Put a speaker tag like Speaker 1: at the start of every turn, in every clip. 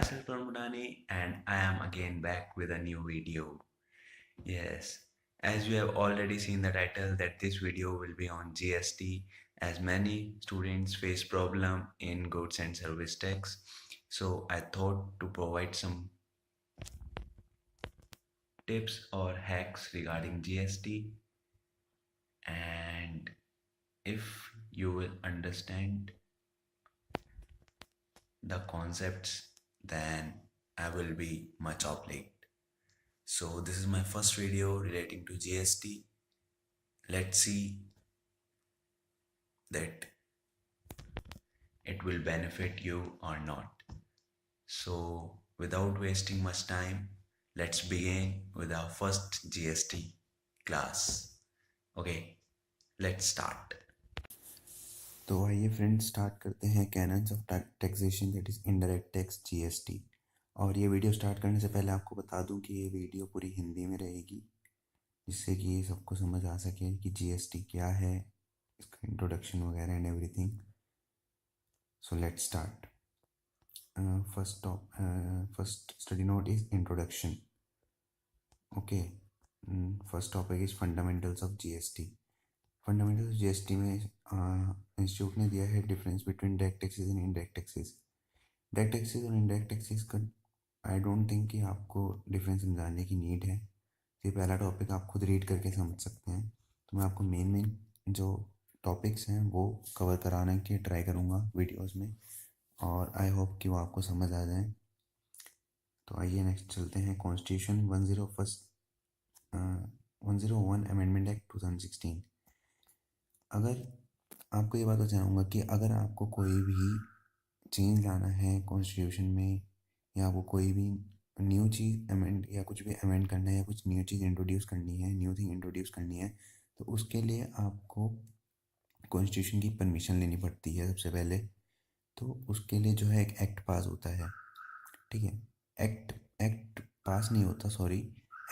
Speaker 1: myself Pramudani and I am again back with a new video. Yes, as you have already seen the title that this video will be on GST as many students face problem in goods and service tax. So I thought to provide some tips or hacks regarding GST, and if you will understand the concepts then I will be much obliged. So this is my first video relating to GST. Let's see that it will benefit you or not. So without wasting much time, let's begin with our first GST class. Okay, let's start.
Speaker 2: तो आइए friends start करते हैं cannons of taxation that is indirect tax GST. और ये video start करने से पहले आपको बता दूं कि ये वीडियो पूरी हिंदी में रहेगी जिससे कि ये सबको समझ आ सके कि जीएसटी क्या है, इसका इंट्रोडक्शन वगैरह and everything. So let's start. First study note is introduction. Okay, first topic is fundamentals of GST. Fundamentals GST में इंस्टीट्यूट ने दिया है difference between direct taxes and indirect taxes. Direct taxes और indirect taxes का I don't think कि आपको difference समझाने की नीड है। ये पहला टॉपिक आप खुद रीड करके समझ सकते हैं। तो मैं आपको मेन जो टॉपिक्स हैं वो कवर कराने की ट्राई करूँगा वीडियोस में, और आई होप कि वो आपको समझ आ जाए। तो आइए नेक्स्ट चलते हैं। Constitution 101 amendment act 2016। अगर आपको ये बात बताऊँगा कि अगर आपको कोई भी चेंज लाना है कॉन्स्टिट्यूशन में, या आपको कोई भी न्यू चीज़ अमेंड या कुछ भी अमेंड करना है या कुछ न्यू चीज़ इंट्रोड्यूस करनी है, न्यू थिंग इंट्रोड्यूस करनी है, तो उसके लिए आपको कॉन्स्टिट्यूशन की परमिशन लेनी पड़ती है सबसे पहले। तो उसके लिए जो है एक एक्ट पास होता है, ठीक है। एक्ट पास नहीं होता, सॉरी,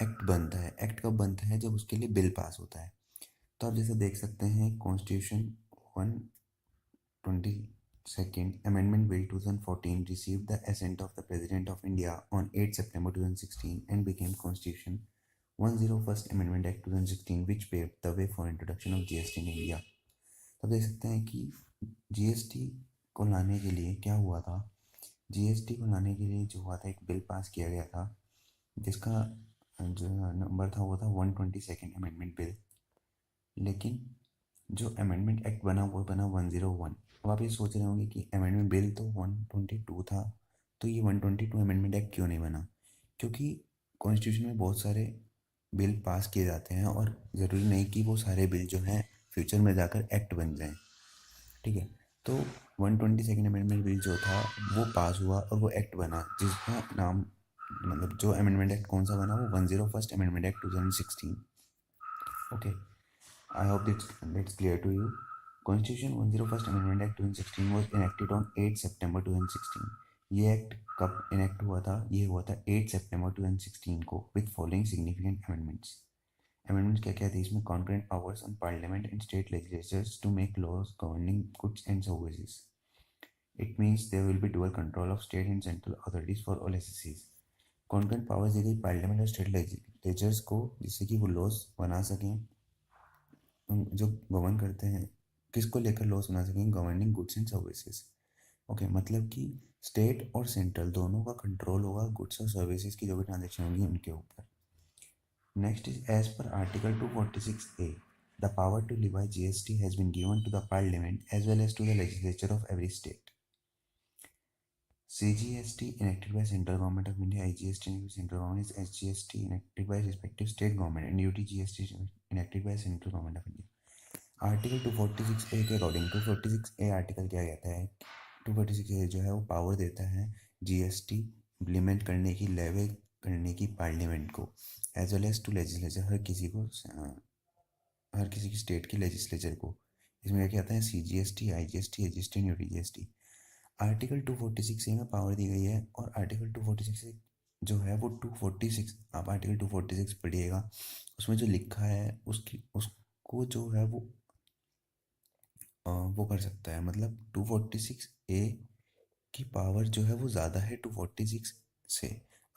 Speaker 2: एक्ट बनता है। एक्ट कब बनता है? जब उसके लिए बिल पास होता है। तो आप जैसे देख सकते हैं constitution 122nd Amendment Bill 2014 received the assent of the President of India on 8 September 2016 and became Constitution 101st Amendment Act 2016 which paved the way for introduction of GST in India। तो देख सकते हैं कि जीएसटी को लाने के लिए क्या हुआ था। जीएसटी को लाने के लिए जो हुआ था, एक बिल पास किया गया था जिसका जो नंबर था वो था 122nd अमेंडमेंट बिल। लेकिन जो अमेंडमेंट एक्ट बना वो बना 101। अब आप ये सोच रहे होंगे कि अमेंडमेंट बिल तो 122 था, तो ये 122 अमेंडमेंट एक्ट क्यों नहीं बना? क्योंकि कॉन्स्टिट्यूशन में बहुत सारे बिल पास किए जाते हैं और ज़रूरी नहीं कि वो सारे बिल जो हैं फ्यूचर में जाकर एक्ट बन जाएं, ठीक है। तो 122nd अमेंडमेंट बिल जो था वो पास हुआ और वो एक्ट बना, जिसका नाम मतलब जो अमेंडमेंट एक्ट कौन सा बना, वो 101st amendment act 2016। Okay, I hope that's clear to you. Constitution 101st Amendment Act 2016 was enacted on 8 September 2016। ये एक्ट कब इनेक्ट हुआ था? ये हुआ था 8 सितंबर 2016 को with following significant amendments। Amendments क्या क्या थे इसमें? concurrent powers on parliament and state legislatures to make laws governing goods and services। It means there will be dual control of state and central authorities for all SSCs। concurrent powers दी गई parliament और state legislatures को जिससे कि वो laws बना सकें, जो govern करते हैं, किसको लेकर लॉस बना सकेंगे? Governing goods and services. Okay, मतलब कि स्टेट और सेंट्रल दोनों का कंट्रोल होगा गुड्स और सर्विसेज की जो भी ट्रांजेक्शन होंगी उनके ऊपर। Next is as per article 246A the power to levy GST has been given to the parliament as well as to the legislature of every state. CGST enacted by Central Government of India, IGST enacted by Central Government, SGST enacted by respective state government, and UTGST enacted by Central Government of India। Article 246A के according 246A article क्या कहता है? 246A जो है वो power देता है GST implement करने की, लेवल करने की पार्लियामेंट को, as well as to legislature, हर किसी की स्टेट की लेजिस्लेचर को। इसमें क्या कहता है? CGST, IGST, HGST and UTGST। Article 246A में पावर दी गई है, और आर्टिकल 246 जो है वो 246, आप आर्टिकल 246 पढ़िएगा, उसमें जो लिखा है उसको जो है वो कर सकता है। मतलब 246A कि पावर जो है वो ज़्यादा है 246 से।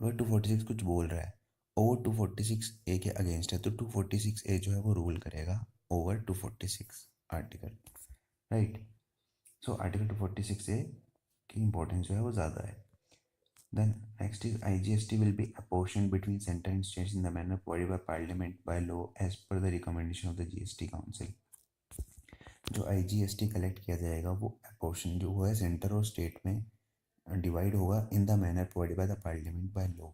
Speaker 2: अगर 246 कुछ बोल रहा है ओवर 246 ए के अगेंस्ट है तो 246 ए जो है वो रूल करेगा over 246 article, right. So article 246 ए की इम्पोर्टेंस जो है वो ज़्यादा है। Then next is IGST will be apportioned between center and states in the manner provided by Parliament by law as per the recommendation of the GST Council। जो IGST collect किया जाएगा वो अपोर्शन जो है सेंटर और state में divide होगा in the manner provided by the parliament by law,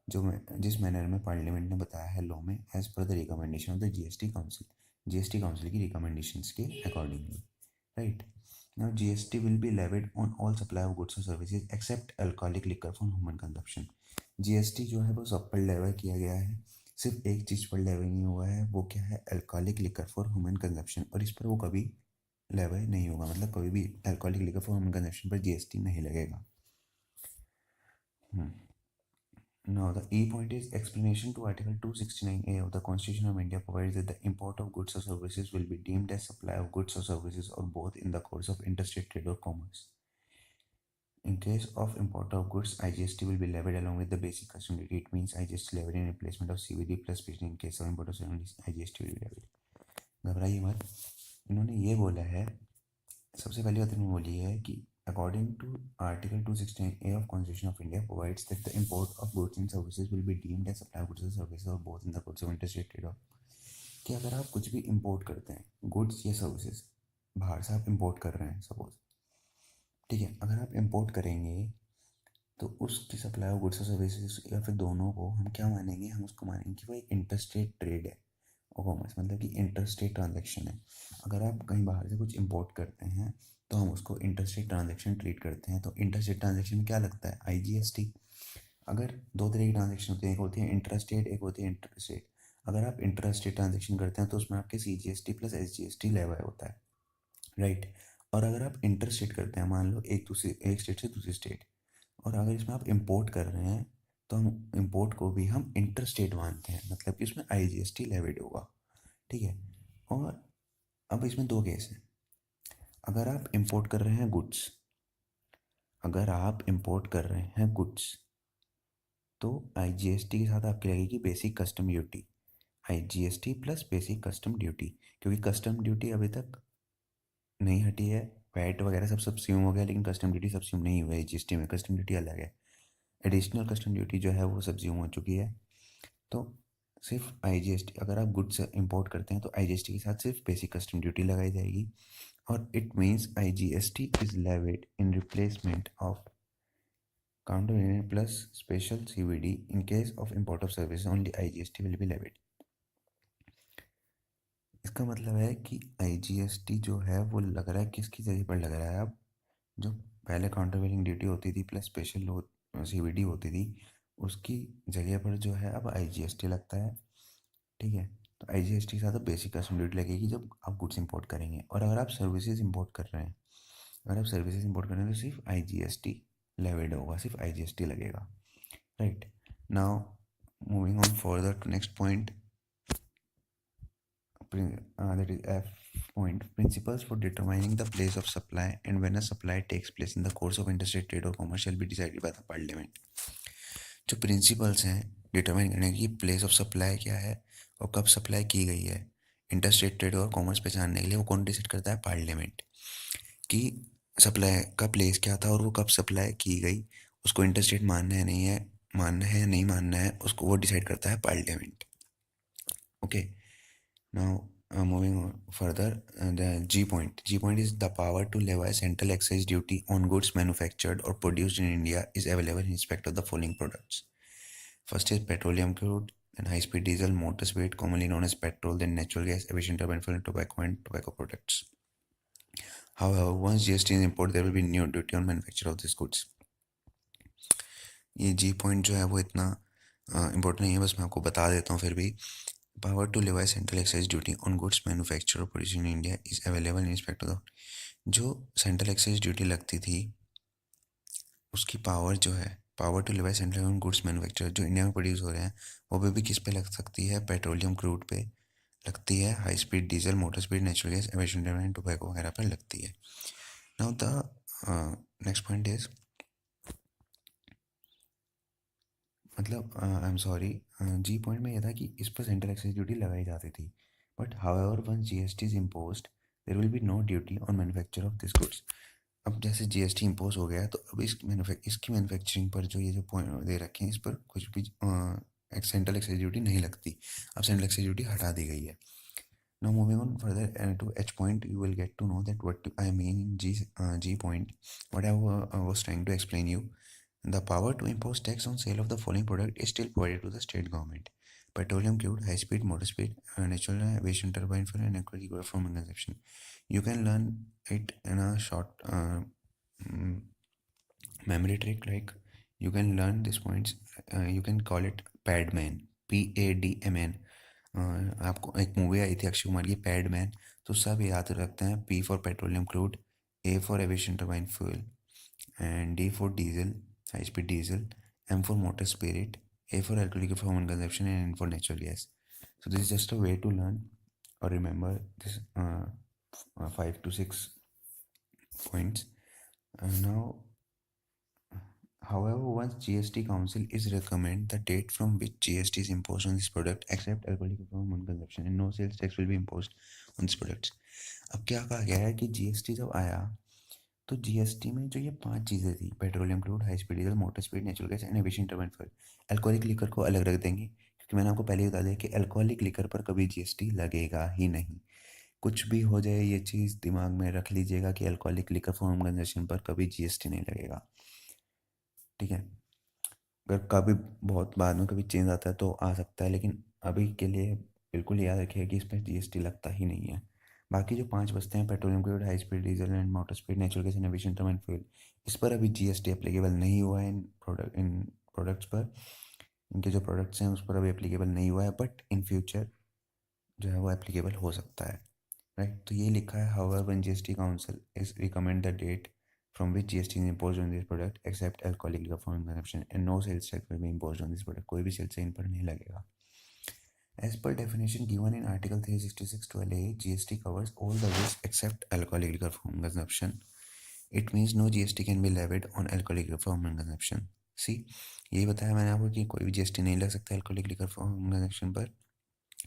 Speaker 2: जो जिस मैनर में पार्लियामेंट ने बताया है लॉ में as per the recommendation of the GST council, GST council की रिकमेंडेशंस के accordingly, right. Now GST will be levied on all supply of goods और services except alcoholic liquor for human consumption. GST जो है वो सब पर level किया गया है, सिर्फ एक चीज़ पर लेवल नहीं हुआ है, वो क्या है, alcoholic liquor for human consumption, और इस पर वो कभी लेवल नहीं होगा, मतलब कभी भी alcoholic liquor for human consumption पर जीएसटी नहीं लगेगा। Now, the E point is explanation to Article 269A of the Constitution of India provides that the import of goods or services will be deemed as supply of goods or services or both in the course of interstate trade or commerce. In case of import of goods, IGST will be levied along with the basic custom duty. It means IGST levied in replacement of CVD plus PGT. In case of import of services, IGST will be levied. घबराइए मत, इन्होंने ये बोला है, सबसे पहली बात इन्होंने बोली है कि according to Article 216A of Constitution of India provides that the import of goods and services will be deemed as supply of goods and services or both in the course of interstate trade। कि अगर आप कुछ भी import करते हैं, goods या services, बाहर से आप import कर रहे हैं सपोज, ठीक है, अगर आप import करेंगे तो उसकी सप्लाई ऑफ गुड्स और सर्विसेज या फिर दोनों को हम क्या मानेंगे, हम उसको मानेंगे कि वो एक इंटरस्टेट ट्रेड है और कॉमर्स, मतलब कि इंटरस्टेट ट्रांजैक्शन है। अगर आप कहीं बाहर से कुछ इंपोर्ट करते हैं तो हम उसको इंटरस्टेट ट्रांजैक्शन ट्रीट करते हैं। तो इंटरस्टेट ट्रांजैक्शन में क्या लगता है, आईजीएसटी। अगर दो तरह की ट्रांजैक्शन होती है, एक होती है इंट्रास्टेट, एक होती है इंटरस्टेट। अगर आप इंटरस्टेट ट्रांजैक्शन करते हैं तो उसमें आपके सीजीएसटी प्लस एसजीएसटी लेवा होता है, राइट। और अगर आप इंटरस्टेट करते हैं, मान लो एक स्टेट से दूसरी स्टेट, और अगर इसमें आप इंपोर्ट कर रहे हैं तो हम इंपोर्ट को भी हम इंटरस्टेट मानते हैं, मतलब कि उसमें आईजीएसटी लेविड होगा, ठीक है। और अब इसमें दो केस हैं। अगर आप इंपोर्ट कर रहे हैं गुड्स, अगर आप इंपोर्ट कर रहे हैं गुड्स तो आईजीएसटी के साथ आपकी लगेगी basic custom duty, IGST plus basic custom duty, क्योंकि कस्टम ड्यूटी अभी तक नहीं हटी है, वैट वगैरह सब सब्स्यूम हो गया, लेकिन कस्टम ड्यूटी सब्स्यूम नहीं हुआ है जीएसटी में, कस्टम ड्यूटी अलग है। एडिशनल कस्टम ड्यूटी जो है वो सब्ज्यूम हो चुकी है। तो सिर्फ आईजीएसटी, अगर आप गुड्स इंपोर्ट करते हैं तो आईजीएसटी के साथ सिर्फ बेसिक कस्टम ड्यूटी लगाई जाएगी, और it means IGST is levied in replacement of counter plus special CVD. In case of import of service only IGST will be levied. इसका मतलब है कि आईजीएसटी जो है वो लग रहा है किसकी जगह पर लग रहा है, अब जो पहले काउंटरवेलिंग ड्यूटी होती थी प्लस स्पेशल सीवीडी होती थी, उसकी जगह पर जो है अब आईजीएसटी लगता है, ठीक है। तो आईजीएसटी के साथ अब बेसिक कस्टम ड्यूटी लगेगी जब आप गुड्स इंपोर्ट करेंगे। और अगर आप सर्विसेज इंपोर्ट कर रहे हैं, अगर आप सर्विसेज इंपोर्ट कर रहे हैं तो सिर्फ आईजीएसटी लेविड होगा, सिर्फ आईजीएसटी लगेगा, right. Now moving on further to next point, that is F point, principles for determining the place of supply and when a supply takes place in the course of interstate trade or commerce shall be decided by the parliament। जो principles हैं determine करने की place of supply क्या है और कब supply की गई है इंटरस्टेट ट्रेड और कॉमर्स पे जानने के लिए, वो कौन डिसाइड करता है, पार्लियामेंट। कि सप्लाई का प्लेस क्या था और वो कब सप्लाई की गई, उसको इंटरस्टेट मानना है नहीं है, मानना है या नहीं मानना है, उसको वो डिसाइड करता है parliament, okay. Now, moving on further, the G point. G point is the power to levy central excise duty on goods manufactured or produced in India is available in respect of the following products. First is petroleum crude, then high-speed diesel, motor speed, commonly known as petrol, then natural gas, aviation turbine fuel, tobacco and tobacco products. However, once GST is imported, there will be new duty on manufacture of these goods. ये G point जो है वो इतना important नहीं है, बस मैं आपको बता देता हूँ फिर भी। Power to levy central excise duty on goods manufactured or produced in India is available in respect to the, जो सेंट्रल एक्साइज ड्यूटी लगती थी उसकी पावर जो है, power to levy central on goods manufacture जो इंडिया में produce हो रहे हैं, वो भी किस पे लग सकती है, पेट्रोलियम क्रूड पे लगती है, high speed diesel, motor speed, natural gas, aviation turbine, tobacco वगैरह पर लगती है। Now the next point is मतलब आई एम सॉरी, जी पॉइंट में यह था कि इस पर सेंट्रल एक्साइज ड्यूटी लगाई जाती थी, but however once GST is imposed there will be no duty on manufacture of this goods. अब जैसे जीएसटी इम्पोज हो गया है तो अब इसकी मैन्युफैक्चरिंग पर जो ये जो पॉइंट दे रखे हैं इस पर कुछ भी सेंट्रल एक्साइज ड्यूटी नहीं लगती। अब सेंट्रल एक्साइज ड्यूटी हटा दी गई है। Now moving on further to H point, you will get to know that what I mean in G point. What I was trying to explain you, the power to impose tax on sale of the following product is still provided to the state government: petroleum crude, high speed, motor speed, natural aviation turbine fuel, and aquatic from consumption. You can learn it in a short mm, memory trick. Like you can learn these points. You can call it Padman, PADMN. आपको एक movie आई थी अक्षय कुमार की पैडमैन, तो सब याद रखते हैं: P for petroleum crude, A for aviation turbine fuel, and D for diesel, high speed diesel, M for motor spirit, A for alcoholic human consumption, and N for natural gas. So this is just a way to learn or remember this 5 to 6 points. Now, however, once GST Council is recommend the date from which GST is imposed on this product, except alcoholic human consumption, and no sales tax will be imposed on these products. अब क्या कहा गया है कि GST जब आया तो GST में जो ये 5 चीज़ें थी: petroleum crude, high speed diesel, motor speed, natural gas and aviation turbine fuel, alcoholic liquor को अलग रख देंगे, क्योंकि मैंने आपको पहले ही बता दिया कि अल्कोहलिक लिकर पर कभी जीएसटी लगेगा ही नहीं। कुछ भी हो जाए ये चीज़ दिमाग में रख लीजिएगा कि अल्कोहलिक लिकर फॉर्म कंजप्शन पर कभी जीएसटी नहीं लगेगा, ठीक है। अगर कभी बहुत बाद में कभी चेंज आता है तो आ सकता है, लेकिन अभी के लिए बिल्कुल याद रखिए कि इस पर जीएसटी लगता ही नहीं है। बाकी जो 5 बचते हैं: petroleum crude, high speed diesel and motor speed, natural gas and aviation turbine fuel, इस पर अभी जीएसटी एप्लीकेबल नहीं हुआ है। इन प्रोडक्ट्स पर, इनके जो प्रोडक्ट्स हैं उस पर अभी एप्लीकेबल नहीं हुआ है, बट इन फ्यूचर जो है वो एप्लीकेबल हो सकता है, राइट। तो ये लिखा है: however when GST council is recommend the date from which GST is imposed on this product except alcoholic liquor for consumption and no sales tax will be imposed on this product. कोई भी sales इन पर नहीं लगेगा। As per definition given in Article 366 12A, GST covers all the goods except alcoholic liquor for consumption. It means no GST can be levied on alcoholic liquor for consumption. See, यही बताया मैंने आपको कि कोई भी जीएसटी नहीं लग सकता alcoholic liquor for consumption पर,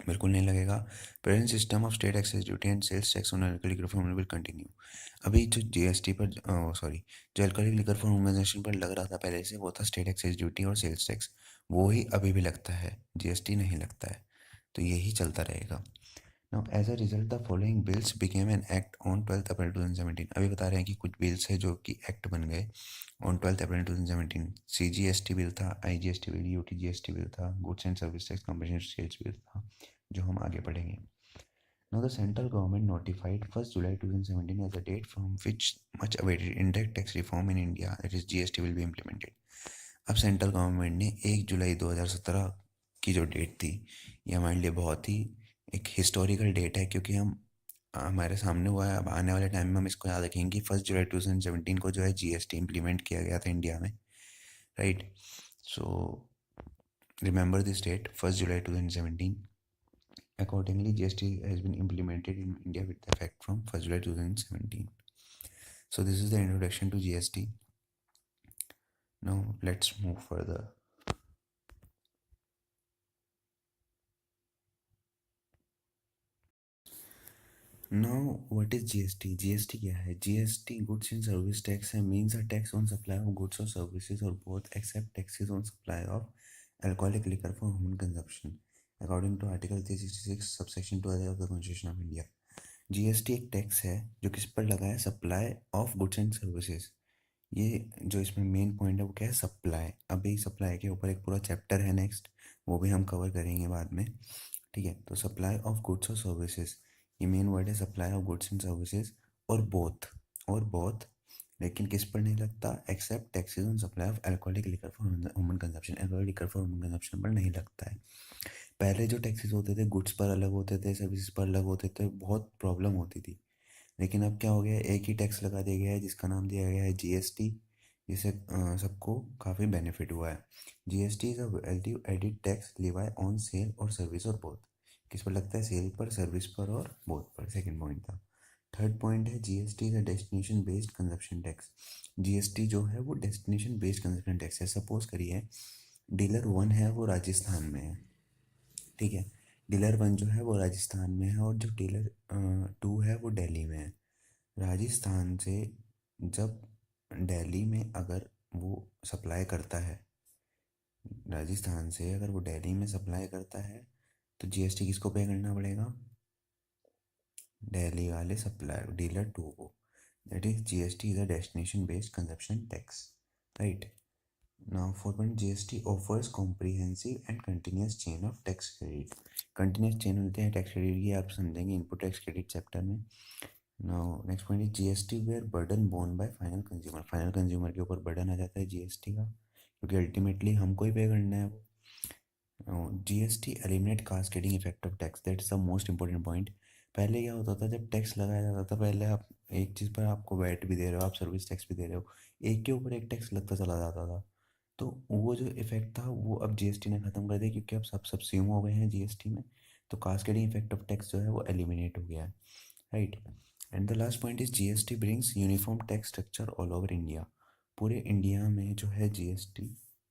Speaker 2: बिल्कुल नहीं लगेगा। Present system of state excise duty and sales tax on alcoholic liquor for will continue. अभी जो जीएसटी पर सॉरी जो अल्कोहलिक लिकर फॉर ऑर्गेनाइजेशन पर लग रहा था पहले से, वो था स्टेट एक्साइज ड्यूटी और सेल्स टैक्स, वो ही अभी भी लगता है, जीएसटी नहीं लगता है। तो यही चलता रहेगा। Now as a result the following bills became an act on 12 April 2017। अभी बता रहे हैं कि कुछ बिल्स है जो कि एक्ट बन गए ऑन 12 अप्रैल 2017। सीजीएसटी बिल था, आईजीएसटी बिल, यूटीजीएसटी बिल था, goods and service tax compensation sales bill था, जो हम आगे पढ़ेंगे। Now the central government notified 1st July 2017 as a date from which much awaited indirect tax reform in India, that is GST, will be implemented. अब central government ने 1 July 2017 की जो date थी, ये हमारे लिए बहुत ही एक हिस्टोरिकल डेट है, क्योंकि हम हमारे सामने हुआ है। अब आने वाले टाइम में हम इसको याद रखेंगे कि 1 जुलाई 2017 को जो है जीएसटी इम्प्लीमेंट किया गया था इंडिया में, right. So remember this date, 1 July 2017. Accordingly, GST has been implemented in India with effect from 1st July 2017. So this is the introduction to GST. Now let's move further. Now what is GST? GST क्या है? GST Goods and Service Tax है, means a tax on supply of goods or services or both, except taxes on supply of alcoholic liquor for human consumption, according to Article 366 subsection 2 of the Constitution of India. GST एक tax है जो किस पर लगा है? Supply of goods and services. ये जो इसमें मेन पॉइंट है वो क्या है? सप्लाई। अभी सप्लाई के ऊपर एक पूरा चैप्टर है नेक्स्ट, वो भी हम कवर करेंगे बाद में, ठीक है। तो सप्लाई ऑफ गुड्स और सर्विसेज, ये मेन वर्ड है, supply of goods and services, और बोथ, लेकिन किस पर नहीं लगता? Except taxes on supply of alcoholic liquor for human consumption. Alcoholic liquor for human consumption पर नहीं लगता है। पहले जो टैक्सेस होते थे गुड्स पर अलग होते थे, सर्विसेज पर अलग होते थे, बहुत प्रॉब्लम होती थी। लेकिन अब क्या हो गया है? एक ही टैक्स लगा दिया गया है जिसका नाम दिया गया है जीएसटी, जिससे सबको काफ़ी बेनिफिट हुआ है। GST is a value added tax Levi on sale और सर्विस और बोथ। किस पर लगता है? सेल पर, सर्विस पर और बोथ पर। सेकेंड पॉइंट था। थर्ड पॉइंट है GST is a destination based consumption tax. GST जो है वो डेस्टिनेशन बेस्ड कंजप्शन टैक्स है। सपोज करिए डीलर वन है वो राजस्थान में है, ठीक है। डीलर वन जो है वो राजस्थान में है और जो डीलर टू है वो दिल्ली में है। राजस्थान से जब दिल्ली में अगर वो सप्लाई करता है, राजस्थान से अगर वो दिल्ली में सप्लाई करता है तो जीएसटी किसको पे करना पड़ेगा? दिल्ली वाले सप्लायर डीलर टू को। That is GST is a destination based consumption tax, right. Now four point GST offers comprehensive and continuous chain of tax credit. Continuous chain होते हैं टैक्स क्रेडिट की, आप समझेंगे इनपुट टैक्स क्रेडिट चैप्टर में। Now next point is GST where burden borne by final consumer. Final consumer के ऊपर burden आ जाता है जीएसटी का, क्योंकि अल्टीमेटली हमको ही पे करना है वो। GST eliminate cascading effect of tax, that's the most important point. पहले क्या होता था, जब टैक्स लगाया जाता था, पहले आप एक चीज़ पर आपको वैट भी दे रहे हो, आप सर्विस टैक्स भी दे रहे हो, एक के ऊपर एक टैक्स लगता चला जाता था। तो वो जो इफेक्ट था वो अब जीएसटी ने ख़त्म कर दिया, क्योंकि अब सब सबस्यूम हो गए हैं जीएसटी में। तो कास्केडिंग इफेक्ट ऑफ टैक्स जो है वो एलिमिनेट हो गया है, right. And the last point is GST brings uniform tax structure all over India. पूरे इंडिया में जो है जीएसटी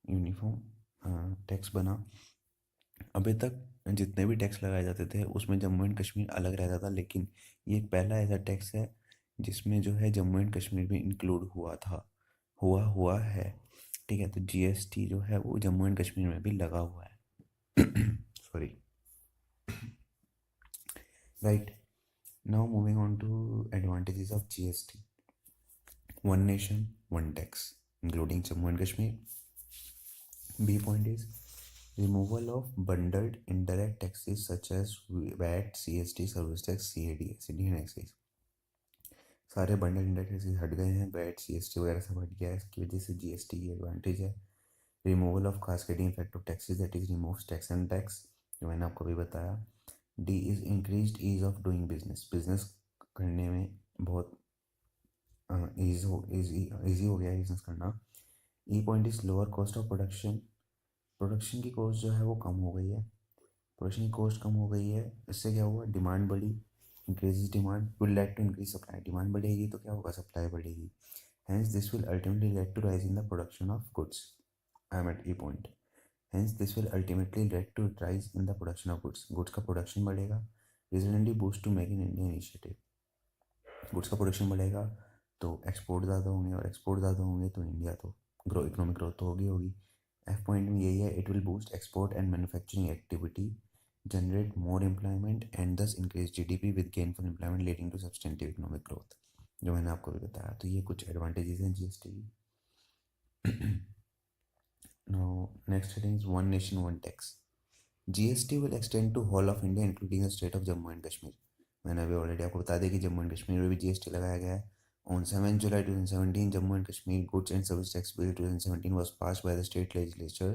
Speaker 2: यूनिफॉर्म टैक्स बना। अभी तक जितने भी टैक्स लगाए जाते थे उसमें जम्मू एंड कश्मीर अलग रहता था, लेकिन ये पहला ऐसा टैक्स है जिसमें जो है जम्मू एंड कश्मीर भी इंक्लूड हुआ था, हुआ है, ठीक है। तो जीएसटी जो है वो जम्मू एंड कश्मीर में भी लगा हुआ है। Sorry, right. Now moving on to advantages of GST. One nation one tax including Jammu and Kashmir. B point is removal of bundled indirect taxes such as VAT, CST, service tax, CAD, Indian excise। सारे bundle indirect taxes हट गए हैं, VAT CST वगैरह सब हट गया है, इसकी वजह से जीएसटी की एडवांटेज है। Removal of cascading effect of taxes, that is removes tax and tax, जो मैंने आपको भी बताया। D is increased ease of doing business, business करने में बहुत ईजी हो गया है बिजनेस करना। E point is lower cost of production, production की कॉस्ट जो है वो कम हो गई है, प्रोडक्शन की कॉस्ट कम हो गई है। इससे क्या हुआ, डिमांड बढ़ी, increase demand will lead to increase supply. Demand बढ़ेगी तो क्या होगा, सप्लाई बढ़ेगी। Hence this will ultimately lead to rise in the production of goods. I am at E point. Hence this will ultimately lead to rise in the production of goods, goods का production बढ़ेगा। Resultantly boost to make in India initiative, goods का production बढ़ेगा तो export ज़्यादा होंगे, और export ज़्यादा होंगे तो इंडिया तो इकोनॉमिक ग्रोथ तो होगी। एफ पॉइंट में यही है, it will boost export and manufacturing activity, generate more employment and thus increase GDP with gainful employment leading to substantive economic growth, जो मैंने आपको भी बताया। तो ये कुछ एडवांटेजेस हैं जीएसटी की। Now next heading is one nation one tax. GST will extend to whole of India including the state of Jammu and Kashmir. मैंने अभी ऑलरेडी आपको बता दिया कि जम्मू एंड कश्मीर में भी जीएसटी लगाया गया है। On 7 July 2017, Jammu and Kashmir Goods and Service Tax Bill 2017 was passed by the state legislature,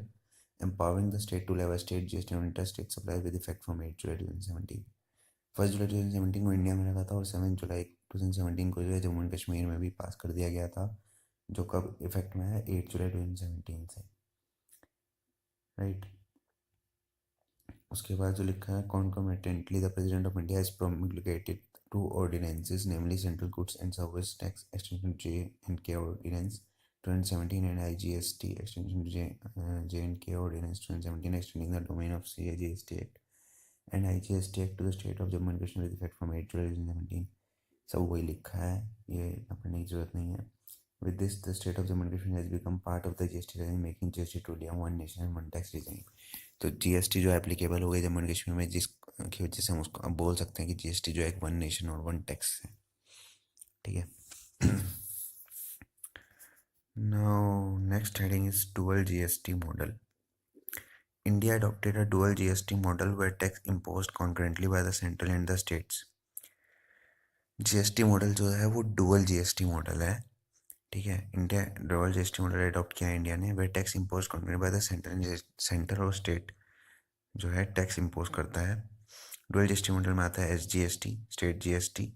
Speaker 2: empowering the state to levy state GST on interstate supplies with effect from 8 July 2017। 1 July 2017 को India में लगा था और 7 July 2017 को जो है Jammu and Kashmir में भी पास कर दिया गया था, जो कब इफेक्ट में है, 8 July 2017 से, राइट। उसके बाद जो लिखा है, concomitantly the president of India has promulgated two ordinances, namely Central Goods and Service Tax Extension J&K Ordinance 2017 and IGST Extension J&K Ordinance 2017, extending the domain of CGST Act and IGST Act to the state of Jammu and Kashmir with effect from 8 July 2017। सब वही लिखा है, ये पढ़ने की जरूरत नहीं है। With this, the state of Jammu and Kashmir has become part of the GST regime, making GST truly a one nation and one tax regime। तो जीएसटी जो एप्लीकेबल हो गई जम्मू एंड कश्मीर में, जिसकी वजह से हम उसको अब बोल सकते हैं कि जीएसटी जो है एक वन नेशन और वन टैक्स है, ठीक है। Now next heading is dual GST model. India adopted a dual GST model where tax imposed concurrently by the central and the states। GST model जो है वो डुअल जीएसटी मॉडल है, ठीक है। India dual GST model adopt किया है India ने, वे tax impose concurrent by the centre और स्टेट जो है टैक्स इम्पोज करता है। डुअल जीएसटी मॉडल में आता है एसजीएसटी, स्टेट जीएसटी,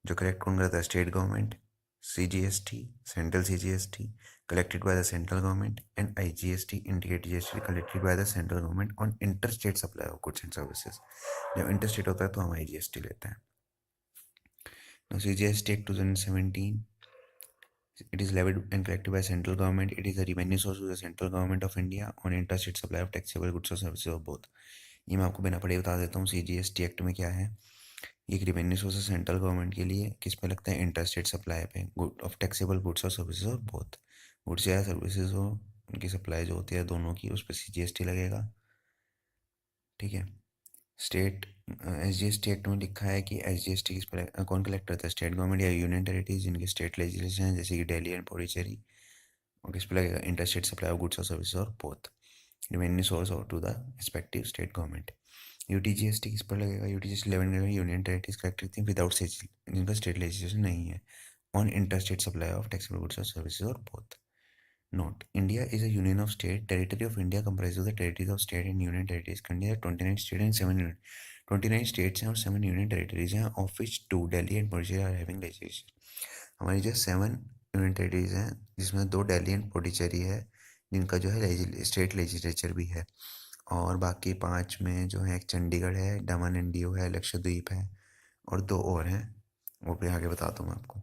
Speaker 2: जो कलेक्ट कौन करता है, state government. CGST, central CGST collected by the central government. And IGST, integrated GST collected by the central government on inter state supply of goods and services. जब inter state होता है तो हम IGST लेते हैं। CGST act 2017 It is levied and collected by central government. It is a revenue source to the central government of India on interstate supply of taxable goods or services of both. ये मैं आपको बिना पढ़े बता देता हूँ CGST act में क्या है। ये एक रिवेन्यू सोर्स है सेंट्रल गवर्नमेंट के लिए, किस पे लगता है, इंटरस्टेट सप्लाई पे गुड ऑफ टैक्सेबल गुड्स और सर्विसेज और बोथ, गुड्स या सर्विसेज हो, उनकी सप्लाई जो होती है दोनों की, उस पर CGST लगेगा। ठीक है। स्टेट SGST एक्ट में लिखा है कि SGST किस पर कौन कलेक्ट करता है, स्टेट गवर्नमेंट या यूनियन टेरिटरीज जिनकी स्टेट लेजिस्लेशन है, जैसे कि दिल्ली एंड पुडुचेरी, और किस पे लगेगा, इंटरस्टेट सप्लाई ऑफ गुड्स और सर्विसेज और both, revenue source or to the respective state government. UTGST किस पर लगेगा, UTGST 11 यूनियन टेरिटरीज कलेक्ट करती हैं विदाउट जिनका स्टेट लेजिस्लेशन नहीं है, on interstate supply of taxable goods और सर्विसेज और both. Note: India is a union of state. Territory of India comprises of the territories of state and union territories. India 29 states and 7 union. 29 states हैं और 7 union territories हैं, of which 2 Delhi and Puducherry are having legislation. हमारी जो 7 union territories हैं, जिसमें 2 Delhi and Puducherry है, जिनका जो है स्टेट लेजिस्लेचर भी है, और बाकी 5 में जो है एक चंडीगढ़ है, दमन एंड दीव है, लक्षद्वीप है, और 2 और हैं, वो भी आगे बताता हूँ मैं आपको।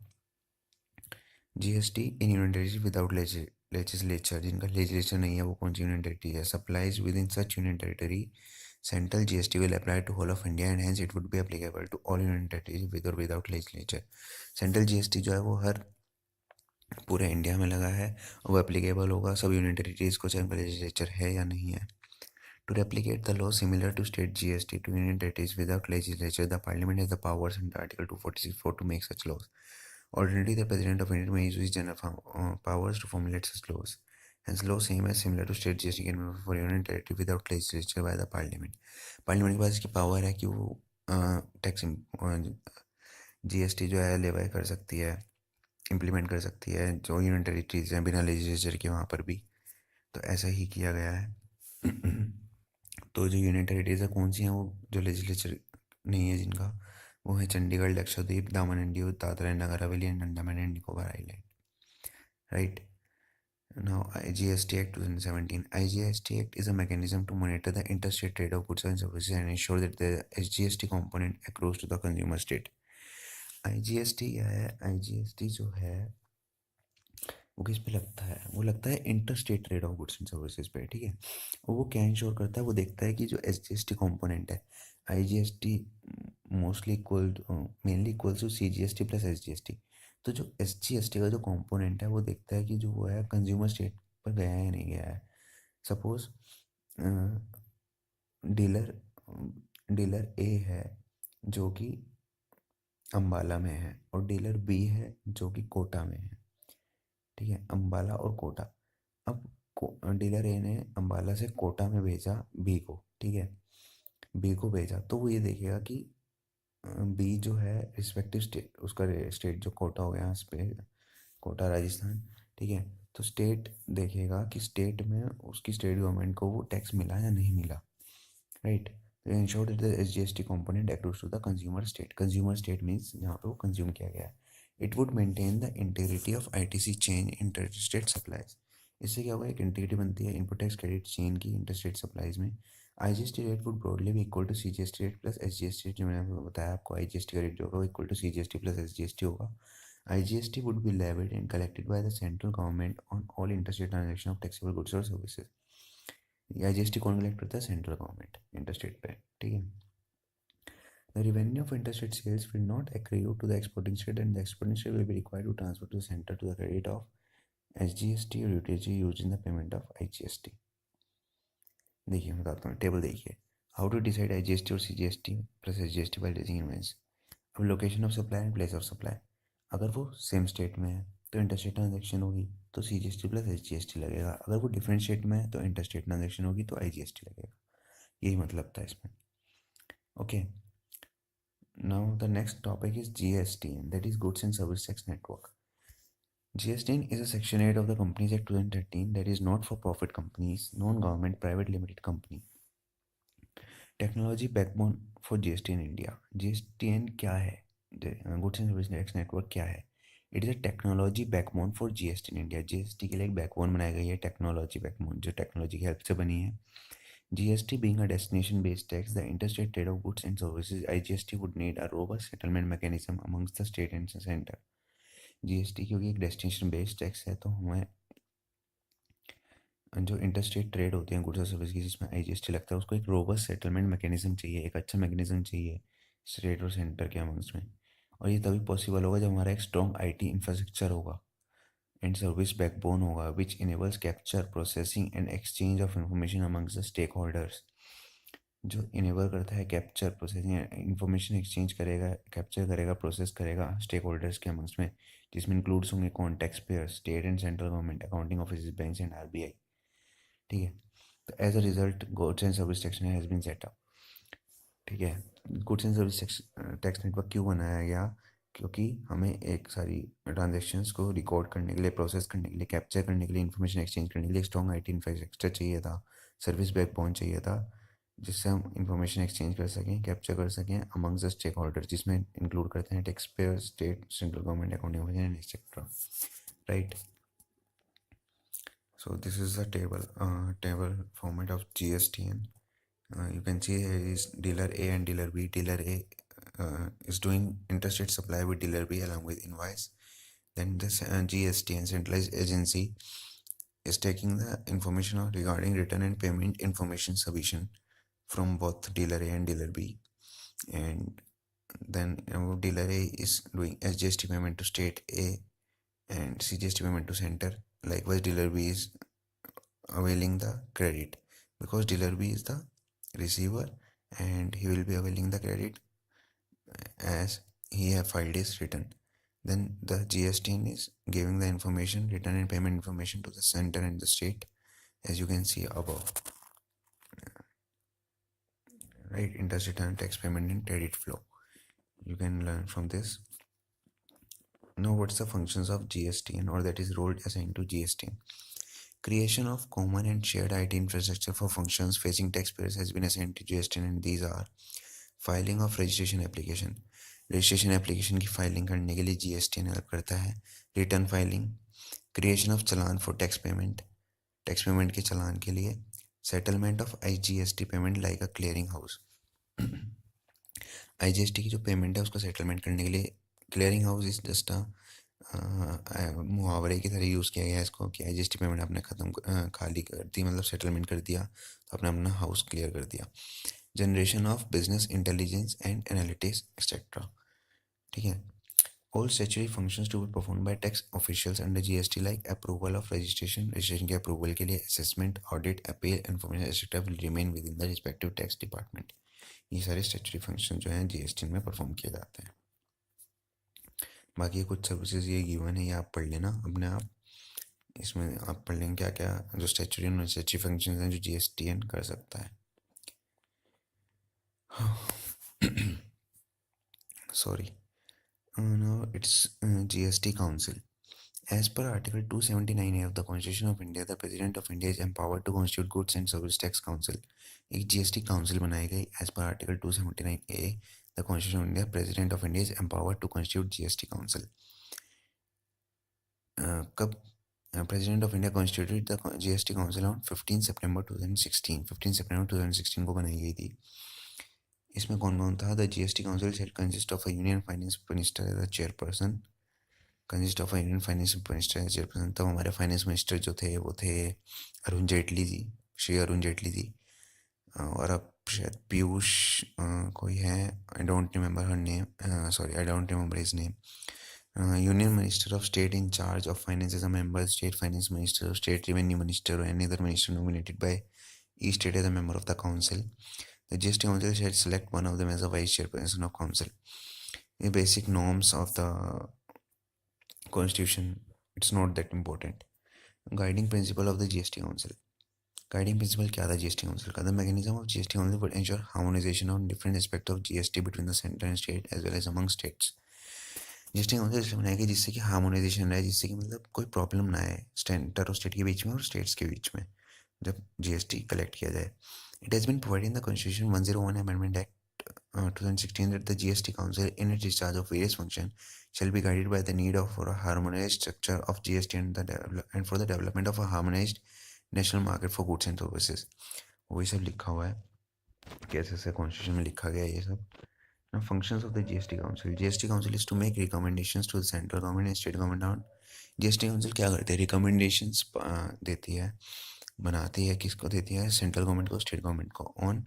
Speaker 2: GST in union territory without legislature, जिनका लेजिस्लेचर नहीं है, वो कौन सी यूनियन टेरिटरी है, supplies within such union territory central GST will apply to whole of India and hence it would be applicable to all union territories with और without legislature. Central GST जो है वो हर पूरे India में लगा है, वो एप्लीकेबल होगा सब यूनियन टेरिटरीज को, चाहे उनका लेजिस्लेचर है या नहीं है। To replicate the law similar to state GST to union territories without legislature, the parliament has the powers under Article 246(4) to make such laws. Ordinarily, the president of India may use his general powers to formulate such laws. Hence, law same as similar to state GST can be for union territory without legislature by the parliament. Parliament के पास इसकी power है कि वो tax GST जो है लेवाई कर सकती है, इम्प्लीमेंट कर सकती है जो यूनियन टेरिटरीज हैं बिना लेजिस्लेचर के, वहाँ पर भी तो ऐसा ही किया गया है। तो जो यूनियन टेरिटरीज है कौन सी हैं, वो जो लेजिस्लेचर नहीं है जिनका, वो है चंडीगढ़, लक्षद्वीप, दामन and Diu, Dadra and Nagar Haveli and Andaman and Nicobar island. Right. Now, IGST Act 2017. IGST Act is a mechanism to monitor the interstate trade of goods and services and ensure that the SGST component accrues to the consumer state. IGST क्या है, IGST जो है वो किस पे लगता है, वो लगता है inter state trade off goods and services पे। ठीक है। और वो क्या इंश्योर करता है, वो देखता है कि जो SGST कंपोनेंट है, IGST mostly equal mainly equals to CGST plus SGST। तो जो SGST का जो कंपोनेंट है वो देखता है कि जो वो है कंज्यूमर स्टेट पर गया है या नहीं गया है। सपोज डीलर डीलर A है जो कि अम्बाला में है, और डीलर B है जो कि कोटा में है। ठीक है, अम्बाला और कोटा। अब डीलर ए ने अम्बाला से कोटा में भेजा बी को। ठीक है, बी को भेजा तो वो ये देखेगा कि बी जो है रिस्पेक्टिव स्टेट, उसका स्टेट जो कोटा हो गया इस पे, कोटा राजस्थान। ठीक है, तो स्टेट देखेगा कि स्टेट में उसकी स्टेट गवर्नमेंट को वो टैक्स मिला या नहीं मिला। Right. Ensure that the SGST component accrues to the consumer state. Consumer state means जहाँ पे वो कंज्यूम किया गया है। It would maintain the integrity of ITC chain interstate supplies. इससे क्या होगा, एक इंटीग्रिटी बनती है इनपुट टैक्स क्रेडिट चेन की इंटरस्टेट सप्लाईज में। IGST रेट वुड ब्रॉडली भी equal to CGST rate plus SGST, जो मैंने आपको बताया आपको, IGST का रेट जो होगा equal to CGST plus SGST होगा। IGST would be levied and collected by the central government on all interstate transaction of taxable goods or services. IGST कौन कलेक्ट करता है, सेंट्रल गवर्नमेंट इंटरस्टेट पे। ठीक है। The revenue of interstate sales will not accrue to the exporting state and the exporting state will be required to transfer to the center to the credit of SGST or UTG used in the payment of IGST. देखिए मैं बताता हूँ, table देखिए। How to decide IGST और CGST plus SGST by raising invoice. अब location of supply and place of supply, अगर वो same state में है तो इंटरस्टेट ट्रांजेक्शन होगी तो CGST प्लस SGST लगेगा, अगर वो डिफरेंट स्टेट में है तो इंटरस्टेट ट्रांजेक्शन होगी तो IGST लगेगा। यही मतलब था इसमें। Okay. Now the next topic is GST, that is Goods and Service Tax Network. GST is a Section 8 of the Companies Act 2013 that is not for profit companies, non-government private limited company. Technology backbone for GST in India. GSTN क्या है? Goods and Service Tax Network क्या है? It is a technology backbone for GST in India. GST के लिए एक backbone बनाई गई है, technology backbone, जो technology की help से बनी है। GST being a destination-based tax, the interstate trade of goods and services, IGST would need a robust settlement mechanism amongst the state and center. GST क्योंकि एक डेस्टिनेशन बेस्ड टैक्स है, तो हमें जो इंटरस्टेट ट्रेड होते हैं गुड्स और service की, जिसमें आईजीएसटी लगता है, उसको एक रोबस्ट सेटलमेंट मैकेनिज्म चाहिए, एक अच्छा मैकेनिज्म चाहिए स्टेट और सेंटर के अमंग्स में। और ये तभी पॉसिबल होगा जब हमारा एक स्ट्रॉन्ग आईटी इंफ्रास्ट्रक्चर होगा एंड सर्विस बैकबोन होगा which enables capture, processing and exchange of information amongst the stakeholders. जो इनेबल करता है कैप्चर, प्रोसेसिंग, इंफॉर्मेशन एक्सचेंज करेगा, कैप्चर करेगा, प्रोसेस करेगा स्टेक होल्डर्स के अमंग्स में, जिसमें इंक्लूड्स होंगे कौन, taxpayer, state and central government, accounting office, banks and RBI. ठीक है। तो as a result goods and service tax has been set up. ठीक है। Goods and service tax network क्यों बनाया गया? क्योंकि हमें एक सारी ट्रांजेक्शन्स को रिकॉर्ड करने के लिए, प्रोसेस करने के लिए, कैप्चर करने के लिए, इंफॉर्मेशन एक्सचेंज करने के लिए स्ट्रॉन्ग आईटी इंफ्रास्ट्रक्चर चाहिए था, सर्विस बैकबोन चाहिए था, जिससे हम इंफॉर्मेशन एक्सचेंज कर सकें, कैप्चर कर सकें अमंग्स द स्टेक होल्डर, जिसमें इंक्लूड करते हैं tax payer, state, central government, accounting office and etcetera. Right. So this is the table format of GSTN. You can see here is dealer A and dealer B. Dealer A is doing interstate supply with dealer B along with invoice. Then this GSTN centralized agency is taking the information regarding return and payment information submission from both dealer A and dealer B. And then dealer A is doing SGST payment to state A and CGST payment to center. Likewise, dealer B is availing the credit because dealer B is the receiver and he will be availing the credit as he have filed his return. Then the GSTN is giving the information, return and payment information to the center and the state, as you can see above. Right, interstate and tax payment and credit flow. You can learn from this. Now, what's the functions of GSTN, or that is role assigned to GSTN? Creation of common and shared IT infrastructure for functions facing taxpayers has been assigned to GSTN, and these are filing of registration application, registration application की filing करने के लिए GSTN help करता है। Return filing, creation of challan for tax payment, tax payment के चलान के लिए, settlement of IGST payment like a clearing house, IGST की जो पेमेंट है उसको सेटलमेंट करने के लिए क्लियरिंग हाउस इज जस्ट मुहावरे की तरह यूज़ किया गया है इसको, कि आईजीएसटी पेमेंट आपने ख़त्म खाली कर दी, मतलब सेटलमेंट कर दिया, तो आपने अपना हाउस क्लियर कर दिया। Generation of business intelligence and analytics etcetera. ठीक है। All statutory functions to be perform by tax officials under GST like approval of registration, registration के अप्रूवल के लिए assessment, audit, appeal, information etcetera will remain within the respective tax department. ये सारे statutory function जो हैं GST में perform किए जाते हैं। बाकी कुछ सर्विसेज ये गिवन है, ये आप पढ़ लेना अपने आप। इसमें आप पढ़ लेंगे क्या क्या जो स्टैट्यूटरी और नॉन स्टैट्यूटरी फंक्शन हैं जो जीएसटीएन कर सकता है। Sorry. Now it's GST Council. As per Article 279A of the Constitution of India, the President of India is empowered to constitute Goods and Service Tax Council. एक GST council बनाई गई as per article 279A the constitution of India. President of India is empowered to constitute GST council. कब president of India constituted the GST council on 15 सितंबर 2016। 15 सितंबर 2016 को बनाई गई थी। इसमें कौन कौन था? The GST council shall consist of a union finance minister as a chairperson, consist of a union finance minister as chairperson. तब हमारे फाइनेंस मिनिस्टर जो थे वो थे अरुण जेटली जी, श्री अरुण जेटली जी। और अब शायद पीयूष कोई है, I don't remember her name, sorry I don't remember his name. Union Minister of State in charge of finance is a member, State Finance Minister, State Revenue Minister, or any other minister nominated by each state as a member of the council. The GST Council shall select one of them as a vice chairperson of council. The basic norms of the constitution, it's not that important. Guiding principle of the GST Council. Guiding principle क्या था GST Council का? The mechanism of GST Council would ensure harmonization on different aspects of GST between the center and state as well as among states. GST council इसलिए बनाया गया जिससे कि harmonisation रहे, जिससे कि मतलब कोई प्रॉब्लम ना आए सेंटर और स्टेट के बीच में और स्टेट्स के बीच में जब जीएसटी कलेक्ट किया जाए। It has been provided in the constitution 101 amendment act 2016 that the GST Council in its discharge of various functions shall be guided by the need of for a harmonized structure of GST and for the development of a harmonized national market for goods and services. वही सब लिखा हुआ है, कैसे से constitution में लिखा गया है ये सब। Now, functions of the GST Council. GST Council is to make recommendations to the central government and state government on GST Council क्या करते हैं, रिकमेंडेशंस देती है, बनाती है, किसको देती है, सेंट्रल गवर्नमेंट को, स्टेट गवर्नमेंट को, on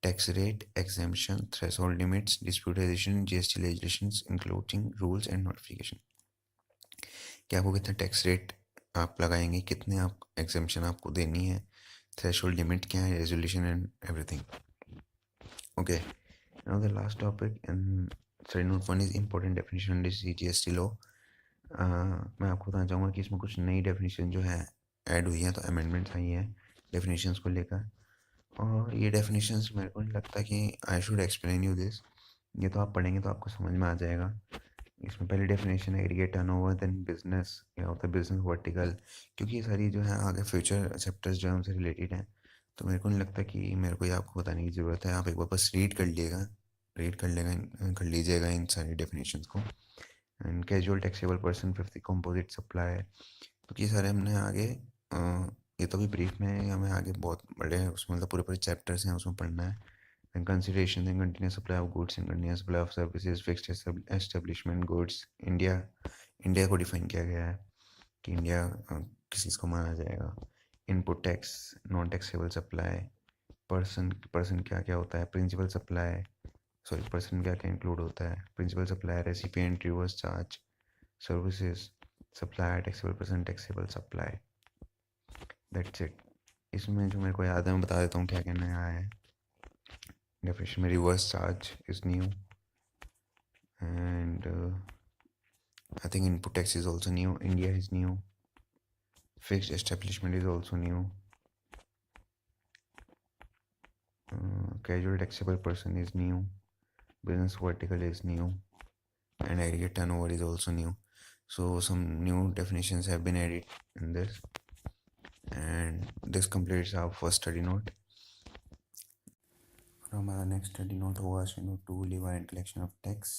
Speaker 2: tax rate, exemption, threshold limits, disputation, GST legislations including rules and notification. कि आपको कितना टैक्स रेट आप लगाएंगे, कितने आप एग्जाम्पशन आपको देनी है, थ्रेशोल्ड लिमिट क्या है, resolution and everything. Okay, now the last topic in study note 1 is important definition in GST law. मैं आपको बताना चाहूँगा कि इसमें कुछ नई डेफिनेशन जो है ऐड हुई है, तो अमेंडमेंट्स आई हैं डेफिनेशंस को लेकर। और ये डेफिनेशंस मेरे को नहीं लगता कि I should explain you this, ये तो आप पढ़ेंगे तो आपको समझ में आ जाएगा। इसमें पहली डेफिनेशन है एग्रीगेट टर्नओवर, देन बिजनेस, क्या होता है बिजनेस वर्टिकल, क्योंकि ये सारी जो है आगे फ्यूचर चैप्टर्स जो है उनसे रिलेटेड हैं, तो मेरे को नहीं लगता कि मेरे को ये आपको बताने की ज़रूरत है। आप एक बार बस रीड कर लीजिएगा इन सारी डेफिनेशंस को। And casual taxable person, fifth composite supply, तो ये सारे हमने आगे ये तो भी ब्रीफ में है, हमें आगे बहुत बड़े उसमें मतलब पूरे पूरे चैप्टर्स हैं उसमें पढ़ना है। And consideration in continuous supply of goods and continuous supply of services, fixed establishment goods, India को डिफाइन किया गया है कि इंडिया किस चीज़ को माना जाएगा। Input tax, non taxable supply, person क्या क्या होता है, प्रिंसिपल सप्लाई, सॉरी पर्सन क्या क्या इंक्लूड होता है, principal supply, recipient, reverse charge, services, supply, taxable person, taxable supply, that's it. इसमें जो मेरे को याद है मैं बता देता हूँ क्या कहना है। डेफिनेशन में reverse charge is new, and I think input tax is also new, India is new, fixed establishment is also new, casual taxable person is new, business vertical is new, and aggregate turnover is also new. So some new definitions have been added in this, and this completes our first study note. और हमारा next study note होगा study note 2, levy and collection of tax,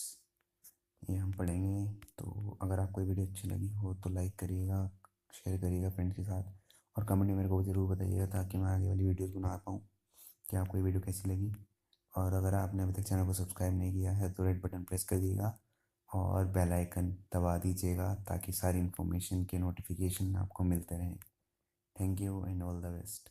Speaker 2: ये हम पढ़ेंगे। तो अगर आपको video अच्छी लगी हो तो लाइक करिएगा, शेयर करिएगा फ्रेंड्स के साथ, और कमेंट में मेरे को ज़रूर बताइएगा ताकि मैं आगे वाली वीडियोस बना पाऊँ कि आपको ये वीडियो कैसी लगी। और अगर आपने अभी तक चैनल को सब्सक्राइब नहीं किया है तो रेड बटन प्रेस कर दीजिएगा और बेल आइकन दबा दीजिएगा ताकि सारी इन्फॉर्मेशन के नोटिफिकेशन आपको मिलते रहें। Thank you and all the best.